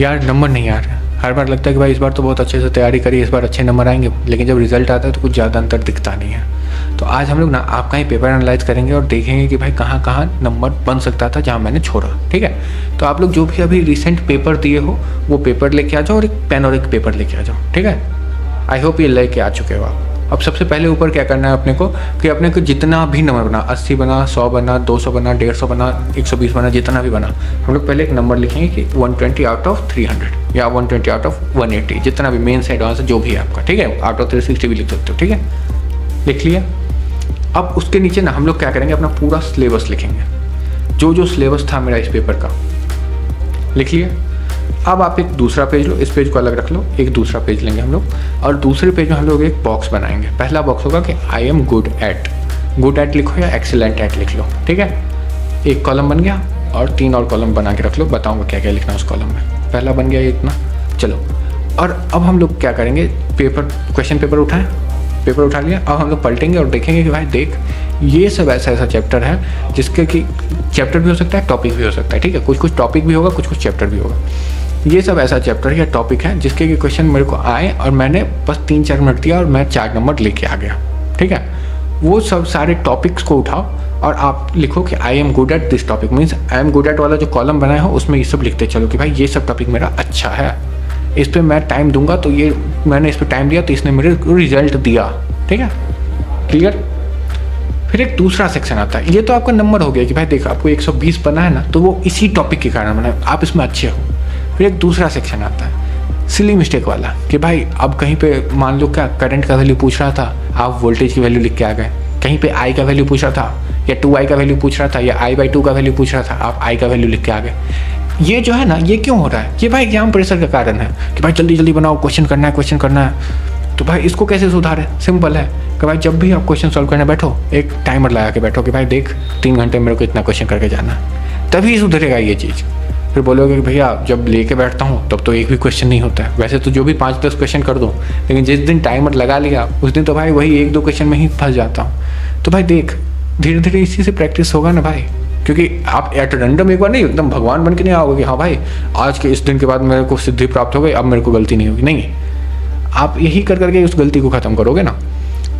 यार नंबर नहीं आ रहे। हर बार लगता है कि भाई इस बार तो बहुत अच्छे से तैयारी करी, इस बार अच्छे नंबर आएंगे, लेकिन जब रिजल्ट आता है तो कुछ ज़्यादा अंतर दिखता नहीं है। तो आज हम लोग ना आपका ही पेपर एनालाइज करेंगे और देखेंगे कि भाई कहाँ कहाँ नंबर बन सकता था जहाँ मैंने छोड़ा। ठीक है, तो आप लोग जो भी अभी रिसेंट पेपर दिए हो वो पेपर लेके आ जाओ और एक पेन और एक पेपर लेके आ जाओ। ठीक है, आई होप ये लेके आ चुके हो आप। अब सबसे पहले ऊपर क्या करना है अपने को कि अपने को जितना भी नंबर बना, 80 बना, 100 बना, 200 बना, 150 बना, 120 बना, जितना भी बना, हम लोग पहले एक नंबर लिखेंगे कि 120 आउट ऑफ 300 या 120 आउट ऑफ 180, जितना भी मेन से एडवांस जो भी है आपका। ठीक है, आउट ऑफ 360 भी लिख सकते हो। ठीक है, लिख लिया। अब उसके नीचे ना हम लोग क्या करेंगे, अपना पूरा सिलेबस लिखेंगे, जो जो सिलेबस था मेरा इस पेपर का, लिख लिया। अब आप एक दूसरा पेज लो, इस पेज को अलग रख लो, एक दूसरा पेज लेंगे हम लोग और दूसरे पेज में हम लोग एक बॉक्स बनाएंगे। पहला बॉक्स होगा कि आई एम गुड एट लिखो या एक्सीलेंट एट लिख लो। ठीक है, एक कॉलम बन गया और 3 और कॉलम बना के रख लो, बताऊंगा क्या क्या लिखना है उस कॉलम में। पहला बन गया ये इतना। चलो, और अब हम लोग क्या करेंगे, क्वेश्चन पेपर उठाएं, पेपर उठा लिया। अब हम लोग पलटेंगे और देखेंगे कि भाई देख, ये सब ऐसा चैप्टर है जिसके कि चैप्टर भी हो सकता है, टॉपिक भी हो सकता है। ठीक है, कुछ टॉपिक भी होगा, कुछ चैप्टर भी होगा। ये सब ऐसा चैप्टर या टॉपिक है जिसके कि क्वेश्चन मेरे को आए और मैंने बस 3-4 मिनट दिया और मैं 4 नंबर लेके आ गया। ठीक है, वो सब सारे टॉपिक्स को उठाओ और आप लिखो कि I am good at this topic, means I am good at वाला जो कॉलम बनाया हो उसमें ये सब लिखते चलो कि भाई ये सब टॉपिक मेरा अच्छा है, इस पर मैं टाइम दूंगा, तो ये मैंने इस पर टाइम दिया तो इसने मेरे को रिजल्ट दिया। ठीक है, क्लियर। फिर एक दूसरा सेक्शन आता है, ये तो आपका नंबर हो गया कि भाई देखो आपको 120 बना है ना, तो वो इसी टॉपिक के कारण बना है, आप इसमें अच्छे हो। फिर एक दूसरा सेक्शन आता है सिली मिस्टेक वाला कि भाई अब कहीं पे मान लो क्या करंट का वैल्यू पूछ रहा था, आप वोल्टेज की वैल्यू लिख के आ गए। कहीं पे आई का वैल्यू पूछ रहा था या 2i का वैल्यू पूछ रहा था या i/2 का वैल्यू पूछ रहा था, आप i का वैल्यू लिख के आ गए। ये जो है ना, ये क्यों हो रहा है, ये भाई एग्जाम प्रेशर का कारण है कि भाई जल्दी जल्दी बनाओ, क्वेश्चन करना है। तो भाई इसको कैसे सुधारें, सिंपल है कि भाई जब भी आप क्वेश्चन सॉल्व करने बैठो एक टाइमर लगा के बैठो कि भाई देख 3 घंटे मेरे को इतना क्वेश्चन करके जाना है, तभी सुधरेगा ये चीज़। फिर बोलोगे कि भैया जब लेके बैठता हूँ तब तो एक भी क्वेश्चन नहीं होता है, वैसे तो जो भी 5-10 क्वेश्चन कर दूँ, लेकिन जिस दिन टाइमर लगा लिया उस दिन तो भाई वही 1-2 क्वेश्चन में ही फंस जाता हूँ। तो भाई देख धीरे धीरे इसी से प्रैक्टिस होगा ना भाई, क्योंकि आप एट रैंडम एक बार नहीं, एकदम भगवान बन के नहीं आओगे कि हाँ भाई आज के इस दिन के बाद मेरे को सिद्धि प्राप्त हो गई, अब मेरे को गलती नहीं होगी। नहीं, आप यही कर करके उस गलती को ख़त्म करोगे ना,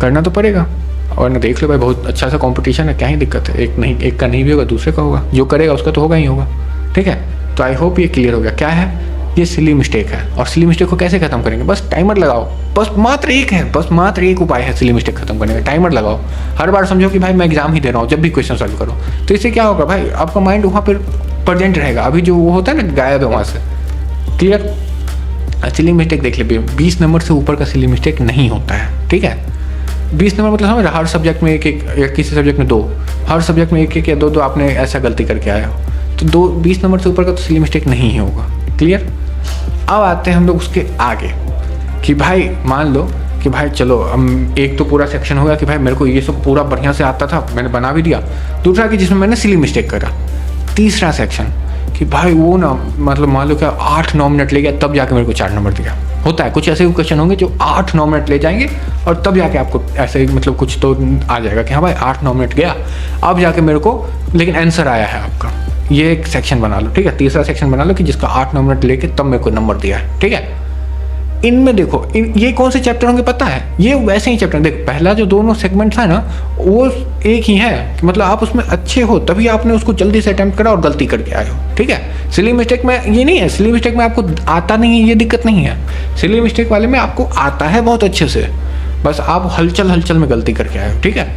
करना तो पड़ेगा। और ना देख लो भाई बहुत अच्छा सा कंपटीशन है, क्या ही दिक्कत है, एक का नहीं भी होगा दूसरे का होगा, जो करेगा उसका तो होगा ही होगा। ठीक है, तो आई होप ये क्लियर हो गया क्या है, ये सिली मिस्टेक है। और सिली मिस्टेक को कैसे खत्म करेंगे, बस टाइमर लगाओ, बस मात्र एक उपाय है सिली मिस्टेक खत्म करने का, टाइमर लगाओ। हर बार समझो कि भाई मैं एग्जाम ही दे रहा हूँ, जब भी क्वेश्चन सॉल्व करो, तो इससे क्या होगा भाई आपका माइंड वहाँ पर प्रेजेंट रहेगा, अभी जो वो होता है ना गायब है वहाँ से। क्लियर, सिली मिस्टेक देख लीजिए, 20 नंबर से ऊपर का सिली मिस्टेक नहीं होता है। ठीक है, 20 नंबर मतलब समझ, हर सब्जेक्ट में एक या किसी सब्जेक्ट में 2, हर सब्जेक्ट में 1 या 2 आपने ऐसा गलती करके आया हो, तो 20 नंबर से ऊपर का तो सिली मिस्टेक नहीं ही होगा। क्लियर। अब आते हैं हम लोग उसके आगे कि भाई मान लो कि भाई चलो हम एक तो पूरा सेक्शन हो गया कि भाई मेरे को ये सब पूरा बढ़िया से आता था, मैंने बना भी दिया। दूसरा कि जिसमें मैंने सिली मिस्टेक करा। तीसरा सेक्शन कि भाई वो ना मतलब मान लो क्या 8-9 मिनट ले गया तब जाके मेरे को 4 नंबर दिया। होता है कुछ ऐसे क्वेश्चन होंगे जो 8-9 मिनट ले जाएंगे और तब जाके आपको ऐसे मतलब कुछ तो आ जाएगा कि हाँ भाई 8-9 मिनट गया अब जाके मेरे को लेकिन आंसर आया है आपका। ये एक सेक्शन बना लो, ठीक है। तीसरा सेक्शन बना लो कि जिसका 8-9 मिनट लेके तब मेरे को नंबर दिया है, ठीक है। इनमें देखो ये कौन से चैप्टर होंगे पता है, ये वैसे ही चैप्टर। देखो पहला जो दोनों सेगमेंट था ना वो एक ही है कि मतलब आप उसमें अच्छे हो तभी आपने उसको जल्दी से अटेम्प्ट करा और गलती करके आए हो, ठीक है। सिली मिस्टेक में ये नहीं है, सिली मिस्टेक में आपको आता नहीं है ये दिक्कत नहीं है। सिली मिस्टेक वाले में आपको आता है बहुत अच्छे से, बस आप हलचल में गलती करके आए हो, ठीक है।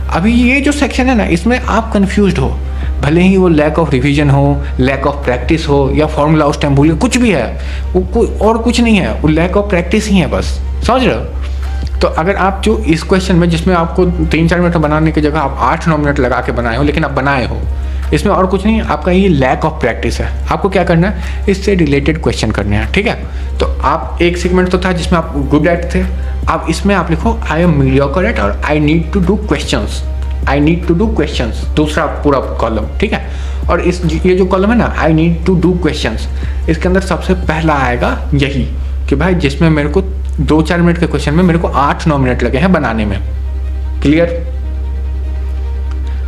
अभी ये जो सेक्शन है ना इसमें आप कन्फ्यूज्ड हो, भले ही वो लैक ऑफ रिवीजन हो, लैक ऑफ प्रैक्टिस हो या फॉर्मूला उस टाइम भूल कुछ भी है, वो कोई और कुछ नहीं है, वो लैक ऑफ प्रैक्टिस ही है बस, समझ रहे हो। तो अगर आप जो इस क्वेश्चन में जिसमें आपको 3-4 मिनट बनाने की जगह आप 8-9 मिनट लगा के बनाए हो लेकिन आप बनाए हो, इसमें और कुछ नहीं है, आपका ये लैक ऑफ प्रैक्टिस है। आपको क्या करना है, इससे रिलेटेड क्वेश्चन करने हैं, ठीक है। तो आप एक सेगमेंट तो था जिसमें आप गुड एट थे, अब इसमें आप लिखो आई एम मीडियोकर एट और I need to do questions, I need to do questions, दूसरा पूरा कॉलम, ठीक है। और इस ये जो कॉलम है ना I need to do questions, इसके अंदर सबसे पहला आएगा यही कि भाई जिसमें मेरे को 2-4 मिनट के क्वेश्चन में मेरे को 8-9 मिनट लगे हैं बनाने में, क्लियर।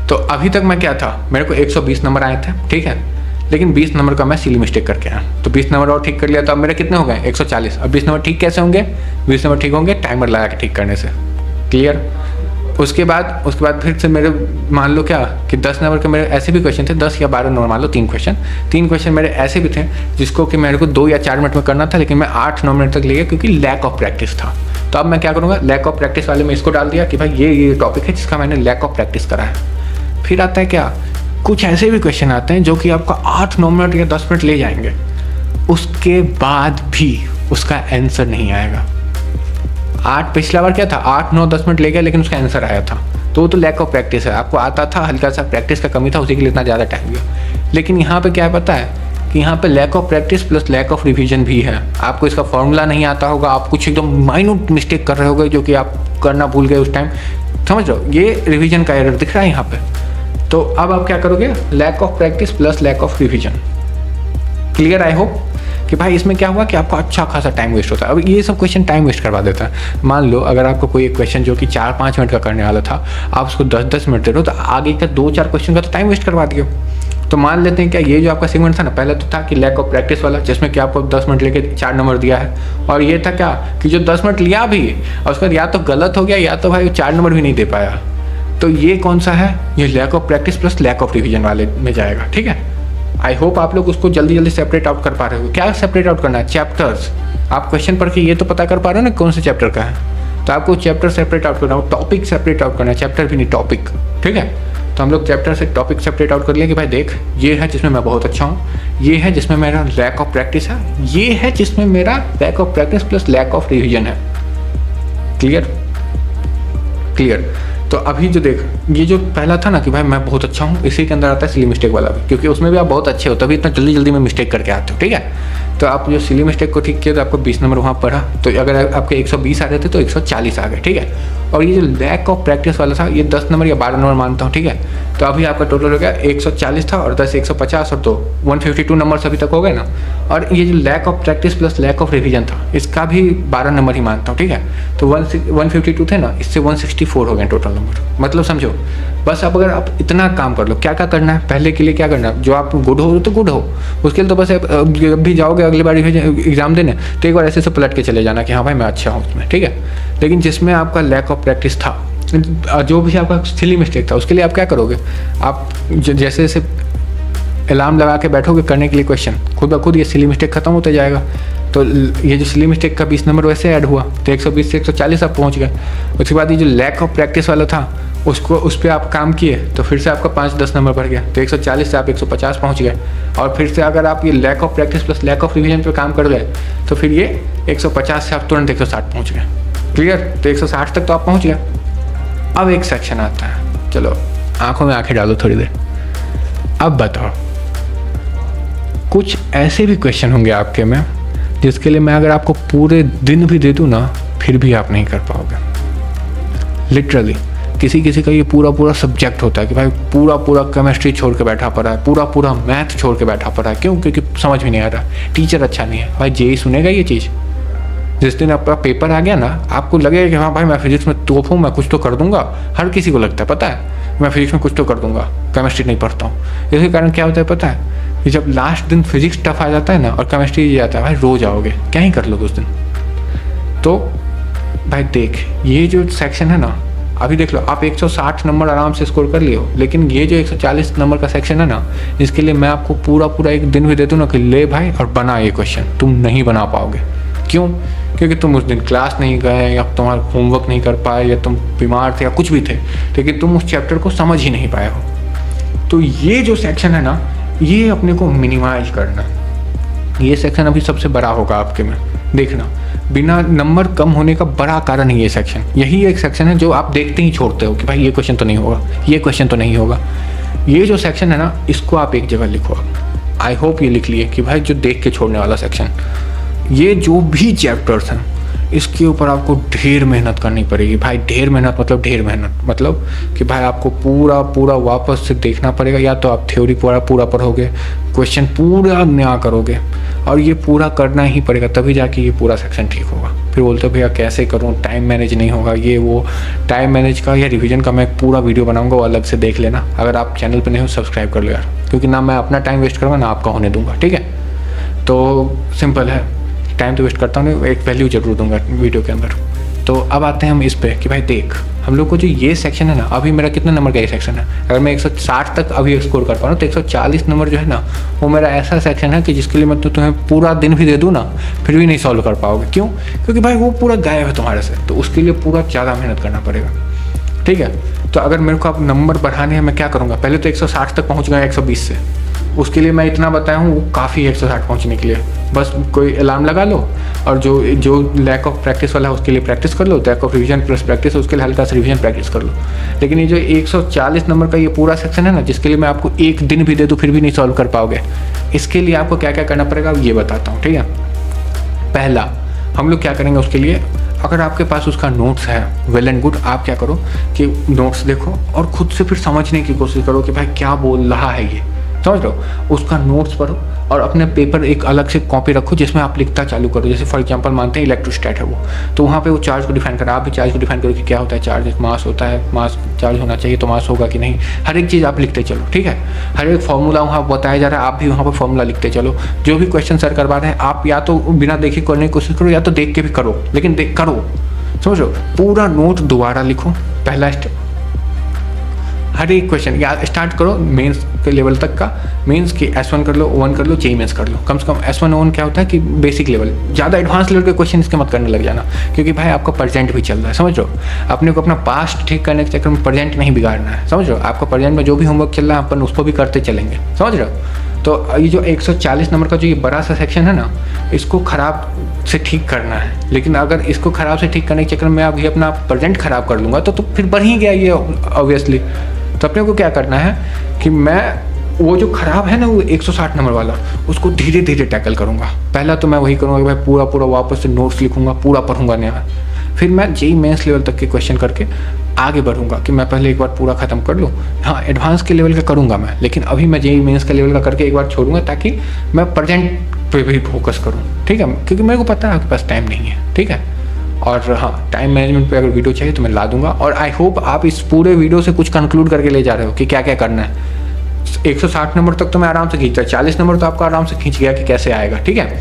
तो अभी तक मैं क्या था, मेरे को 120 नंबर आए थे, ठीक है। लेकिन 20 नंबर का मैं सिली मिस्टेक करके आया, तो 20 नंबर और ठीक कर लिया, तो अब मेरे कितने हो गए 140। अब 20 नंबर ठीक कैसे होंगे, 20 नंबर ठीक होंगे टाइमर लगा के ठीक करने से। क्लियर। उसके बाद फिर से मेरे मान लो क्या कि 10 नंबर के मेरे ऐसे भी क्वेश्चन थे, 10 या 12 नंबर मान लो, 3 क्वेश्चन मेरे ऐसे भी थे जिसको कि मेरे को 2 या 4 मिनट में करना था, लेकिन मैं 8-9 मिनट तक ले गया क्योंकि लैक ऑफ प्रैक्टिस था। तो अब मैं क्या करूँगा, लैक ऑफ प्रैक्टिस वाले में इसको डाल दिया कि भाई ये टॉपिक है जिसका मैंने लैक ऑफ प्रैक्टिस करा है। फिर आता है क्या, कुछ ऐसे भी क्वेश्चन आते हैं जो कि आपका 8-9 मिनट या 10 मिनट ले जाएंगे, उसके बाद भी उसका आंसर नहीं आएगा। पिछला बार क्या था, 8-9-10 मिनट ले गया लेकिन उसका आंसर आया था, तो वो तो लैक ऑफ प्रैक्टिस है, आपको आता था, हल्का सा प्रैक्टिस का कमी था, उसी के लिए इतना ज़्यादा टाइम गया। लेकिन यहाँ पे क्या पता है कि यहाँ पे lack of practice plus lack of revision भी है। आपको इसका फॉर्मूला नहीं आता होगा, आप कुछ एकदम माइन्यूट मिस्टेक कर रहे होगे जो कि आप करना भूल गए उस टाइम, समझ लो, ये रिवीजन का एरर दिख रहा है यहाँ पे। तो अब आप क्या करोगे, lack of practice plus lack of revision. Clear, I hope कि भाई इसमें क्या हुआ कि आपका अच्छा खासा टाइम वेस्ट होता है। अब ये सब क्वेश्चन टाइम वेस्ट करवा देता है। मान लो अगर आपको कोई एक क्वेश्चन जो कि 4-5 मिनट का करने वाला था, आप उसको 10-10 मिनट दे रहे हो, तो आगे का 2-4 क्वेश्चन का तो टाइम वेस्ट करवा दिए। तो मान लेते हैं क्या, ये जो आपका सेगमेंट था ना, पहले तो था कि लैक ऑफ प्रैक्टिस वाला, जिसमें कि आपको 10 मिनट लेके 4 नंबर दिया है, और ये था क्या कि जो 10 मिनट लिया भी और उसका या तो गलत हो गया या तो भाई 4 नंबर भी नहीं दे पाया। तो ये कौन सा है, ये lack of practice plus lack of revision वाले में जाएगा। ठीक है, आई होप आप लोग उसको जल्दी जल्दी सेपरेट आउट कर पा रहे हो। क्या सेपरेट आउट करना है, चैप्टर्स। आप क्वेश्चन पढ़ के ये तो पता कर पा रहे हो ना कौन से चैप्टर का है, तो आपको चैप्टर सेपरेट आउट करना है, टॉपिक सेपरेट आउट करना है, चैप्टर भी नहीं टॉपिक। ठीक है, तो हम लोग चैप्टर से टॉपिक सेपरेट आउट कर लिया कि भाई देख, ये है जिसमें मैं बहुत अच्छा हूँ, ये है जिसमें मेरा लैक ऑफ प्रैक्टिस है, ये है जिसमें मेरा lack of practice plus lack of revision है। Clear clear. तो अभी जो देख, ये जो पहला था ना कि भाई मैं बहुत अच्छा हूँ, इसी के अंदर आता है सिली मिस्टेक वाला भी, क्योंकि उसमें भी आप बहुत अच्छे हो, तभी इतना जल्दी जल्दी में मिस्टेक करके आते हो। ठीक है, तो आप जो सिली मिस्टेक को ठीक किया तो आपको 20 नंबर वहाँ पढ़ा, तो अगर आपके 120 आ रहे थे तो 140 आ गए। ठीक है, और ये जो लैक ऑफ प्रैक्टिस वाला था, ये 10 नंबर या 12 नंबर मानता हूँ। ठीक है, तो अभी आपका टोटल हो गया 140 था, और 10 150, और तो 152 नंबर अभी तक हो गए ना। और ये जो lack of practice plus lack of revision था, इसका भी 12 नंबर ही मानता हूँ। ठीक है, तो 152 थे ना, इससे 164 हो गए टोटल नंबर। मतलब समझो, बस आप अगर आप इतना काम कर लो, क्या क्या करना है, पहले के लिए क्या करना है, जो आप गुड हो तो गुड हो, उसके लिए तो बस जब भी जाओगे अगली बार एग्जाम देने, तो एक बार ऐसे से पलट के चले जाना कि हाँ भाई मैं अच्छा हूँ उसमें। ठीक है, लेकिन जिसमें आपका लैक ऑफ प्रैक्टिस था, जो भी आपका सिली मिस्टेक था, उसके लिए आप क्या करोगे, आप जैसे जैसे अलार्म लगा के बैठोगे करने के लिए क्वेश्चन, खुद ब खुद ये सिली मिस्टेक खत्म होता जाएगा। तो ये जो सिली मिस्टेक का 20 नंबर वैसे ऐड हुआ, तो 120 से 140 आप पहुँच गए। उसके बाद ये जो लैक ऑफ प्रैक्टिस वाला था, उसको उस पर आप काम किए, तो फिर से आपका 5-10 नंबर बढ़ गया, तो 140 से आप 150 पहुँच गए। और फिर से अगर आप ये lack of practice plus lack of revision पे काम कर गए, तो फिर ये 150 से आप तुरंत 160 पहुँच गए। क्लियर, तो 160 तक तो आप पहुँच गए। अब एक सेक्शन आता है, चलो आंखों में आंखें डालो थोड़ी देर। अब बताओ, कुछ ऐसे भी क्वेश्चन होंगे आपके में जिसके लिए मैं अगर आपको पूरे दिन भी दे दूँ ना, फिर भी आप नहीं कर पाओगे। लिटरली किसी का ये पूरा सब्जेक्ट होता है कि भाई पूरा केमिस्ट्री छोड़ के बैठा पड़ा है, पूरा मैथ छोड़ के बैठा पड़ा है। क्यों? क्योंकि समझ में नहीं आ रहा, टीचर अच्छा नहीं है। भाई जेई सुनेगा ये चीज़? जिस दिन आपका पेपर आ गया ना, आपको लगेगा कि हाँ भाई मैं फिजिक्स में टॉप हूँ, मैं कुछ तो कर दूंगा। हर किसी को लगता है, पता है, मैं फिजिक्स में कुछ तो कर दूंगा, केमिस्ट्री नहीं पढ़ता हूँ। इसके कारण क्या होता है पता है, कि जब लास्ट दिन फिजिक्स टफ आ जाता है ना और केमिस्ट्री आता है, भाई रो जाओगे, क्या ही कर लोगे उस दिन। तो भाई देख, ये जो सेक्शन है ना, अभी देख लो, आप 160 नंबर आराम से स्कोर कर लिए हो, लेकिन ये जो 140 नंबर का सेक्शन है ना, इसके लिए मैं आपको पूरा एक दिन भी दे दूँ ना कि ले भाई और बना ये क्वेश्चन, तुम नहीं बना पाओगे। क्यों? क्योंकि तुम उस दिन क्लास नहीं गए, या तुम्हारा होमवर्क नहीं कर पाए, या तुम बीमार थे, या कुछ भी थे, लेकिन तुम उस चैप्टर को समझ ही नहीं पाए हो। तो ये जो सेक्शन है ना, ये अपने को मिनिमाइज करना। ये सेक्शन अभी सबसे बड़ा होगा आपके में, देखना। बिना नंबर कम होने का बड़ा कारण है ये सेक्शन। यही एक सेक्शन है जो आप देखते ही छोड़ते हो कि भाई ये क्वेश्चन तो नहीं होगा, ये क्वेश्चन तो नहीं होगा। ये जो सेक्शन है ना, इसको आप एक जगह लिखो। आई होप ये लिख लिए कि भाई जो देख के छोड़ने वाला सेक्शन, ये जो भी चैप्टर्स हैं, इसके ऊपर आपको ढेर मेहनत करनी पड़ेगी भाई, ढेर मेहनत मतलब ढेर मेहनत, मतलब कि भाई आपको पूरा पूरा वापस से देखना पड़ेगा। या तो आप थ्योरी पूरा पढ़ोगे, क्वेश्चन पूरा नया करोगे, और ये पूरा करना ही पड़ेगा, तभी जाके ये पूरा सेक्शन ठीक होगा। फिर बोलते हो भैया कैसे करूँ, टाइम मैनेज नहीं होगा, ये वो। टाइम मैनेज का या रिवीजन का मैं एक पूरा वीडियो बनाऊंगा, वो अलग से देख लेना। अगर आप चैनल पर नहीं हो सब्सक्राइब कर लो यार, क्योंकि ना मैं अपना टाइम वेस्ट करूँगा ना आपका होने दूंगा, ठीक है। तो सिंपल है, टाइम तो वेस्ट करता हूँ नहीं, एक वैल्यू जरूर दूंगा वीडियो के अंदर। तो अब आते हैं हम इस पे कि भाई देख, हम लोग को जो ये सेक्शन है ना, अभी मेरा कितने नंबर का ये सेक्शन है, अगर मैं 160 तक अभी स्कोर कर पा रहा हूँ तो 140 नंबर जो है ना, वो मेरा ऐसा सेक्शन है कि जिसके लिए मैं तो तुम्हें पूरा दिन भी दे दूँ ना, फिर भी नहीं सॉल्व कर पाओगे। क्यों? क्योंकि भाई वो पूरा गायब है तुम्हारे से, तो उसके लिए पूरा ज़्यादा मेहनत करना पड़ेगा, ठीक है। तो अगर मेरे को अब नंबर बढ़ाने हैं, मैं क्या करूँगा, पहले तो 160 तक पहुँच गया 120 से, उसके लिए मैं इतना बताया हूँ वो काफ़ी है 160 पहुँचने के लिए। बस कोई अलार्म लगा लो, और जो लैक ऑफ प्रैक्टिस वाला है उसके लिए प्रैक्टिस कर लो, lack of revision plus practice उसके लिए हल्का सा रिवीजन प्रैक्टिस कर लो। लेकिन ये जो 140 नंबर का ये पूरा सेक्शन है ना, जिसके लिए मैं आपको एक दिन भी दे दूँ फिर भी नहीं सॉल्व कर पाओगे, इसके लिए आपको क्या क्या करना पड़ेगा ये बताता हूँ, ठीक है। पहला हम लोग क्या करेंगे उसके लिए, अगर आपके पास उसका नोट्स है वेल एंड गुड, आप क्या करो कि नोट्स देखो और खुद से फिर समझने की कोशिश करो कि भाई क्या बोल रहा है ये, समझ लो। उसका नोट्स पढ़ो और अपने पेपर एक अलग से कॉपी रखो जिसमें आप लिखता चालू करो। जैसे फॉर एग्जांपल मानते हैं इलेक्ट्रोस्टैट है वो, तो वहाँ पे वो चार्ज को डिफाइन करा, आप भी चार्ज को डिफाइन करो कि क्या होता है चार्ज, मास होता है, मास चार्ज होना चाहिए तो मास होगा कि नहीं, हर एक चीज़ आप लिखते चलो, ठीक है। हर एक फॉर्मूला वहाँ बताया जा रहा है, आप भी वहाँ पर फॉर्मूला लिखते चलो। जो भी क्वेश्चन सर करवा रहे हैं आप या तो बिना देखे करने की कोशिश करो, या तो देख के भी करो, लेकिन देख करो, समझो। पूरा नोट दोबारा लिखो, पहला स्टेप। हर एक क्वेश्चन या स्टार्ट करो मेंस के लेवल तक का, मेंस की S1 कर लो, O1 कर लो, जेई मेंस कर लो। कम से कम S1 O1 क्या होता है कि बेसिक लेवल, ज़्यादा एडवांस लेवल के क्वेश्चन इसके मत करने लग जाना, क्योंकि भाई आपका प्रेजेंट भी चल रहा है, समझ लो। अपने को अपना पास्ट ठीक करने के चक्कर में प्रेजेंट नहीं बिगाड़ना है, समझ लो। आपका प्रेजेंट में जो भी होमवर्क चल रहा है अपन उसको भी करते चलेंगे, समझ रहे हो। तो ये जो 140 नंबर का जो ये बड़ा सा सेक्शन है ना, इसको ख़राब से ठीक करना है। लेकिन अगर इसको ख़राब से ठीक करने के चक्कर में आप ये अपना प्रेजेंट ख़राब कर लूँगा तो फिर बढ़ ही गया ये ऑब्वियसली। तो अपने को क्या करना है कि मैं वो जो ख़राब है ना वो 160 नंबर वाला, उसको धीरे धीरे टैकल करूँगा। पहला तो मैं वही करूँगा कि भाई पूरा पूरा वापस से नोट्स लिखूँगा, पूरा पढ़ूँगा नया। फिर मैं जेई मेंस लेवल तक के क्वेश्चन करके आगे बढ़ूँगा कि मैं पहले एक बार पूरा ख़त्म कर लूँ। हाँ, एडवांस के लेवल का करूँगा मैं, लेकिन अभी मैं जेई मेंस के लेवल का करके एक बार छोड़ूंगा ताकि मैं प्रेजेंट पे भी फोकस करूँ, ठीक है। क्योंकि मेरे को पता है आपके पास टाइम नहीं है, ठीक है। और हाँ, टाइम मैनेजमेंट पे अगर वीडियो चाहिए तो मैं ला दूंगा। और आई होप आप इस पूरे वीडियो से कुछ कंक्लूड करके ले जा रहे हो कि क्या क्या करना है। 160 नंबर तक तो मैं आराम से खींचता, 40 नंबर तो आपका आराम से खींच गया कि कैसे आएगा, ठीक है।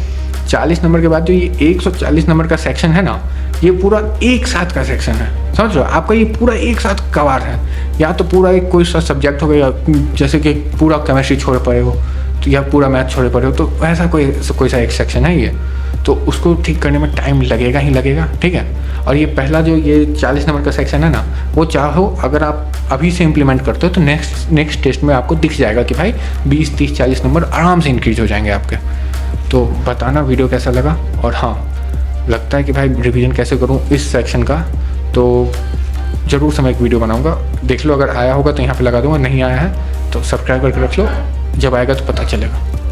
40 नंबर के बाद जो ये 140 नंबर का सेक्शन है ना, ये पूरा एक साथ का सेक्शन है, समझ लो। आपका ये पूरा एक साथ कवर है, या तो पूरा एक कोई सा सब्जेक्ट हो गया, जैसे कि पूरा केमिस्ट्री छोड़ पड़े हो तो, या पूरा मैथ छोड़े पड़े हो, तो ऐसा कोई सा एक सेक्शन है ये, तो उसको ठीक करने में टाइम लगेगा ही लगेगा, ठीक है। और ये पहला जो ये 40 नंबर का सेक्शन है ना, वो चाहो अगर आप अभी से इम्प्लीमेंट करते हो तो नेक्स्ट टेस्ट में आपको दिख जाएगा कि भाई 20, 30, 40 नंबर आराम से इंक्रीज हो जाएंगे आपके। तो बताना वीडियो कैसा लगा, और हाँ, लगता है कि भाई रिवीजन कैसे करूँ इस सेक्शन का, तो ज़रूर से मैं एक वीडियो बनाऊँगा, देख लो। अगर आया होगा तो यहाँ पर लगा दूँगा, नहीं आया है तो सब्सक्राइब करके रख लो, जब आएगा तो पता चलेगा।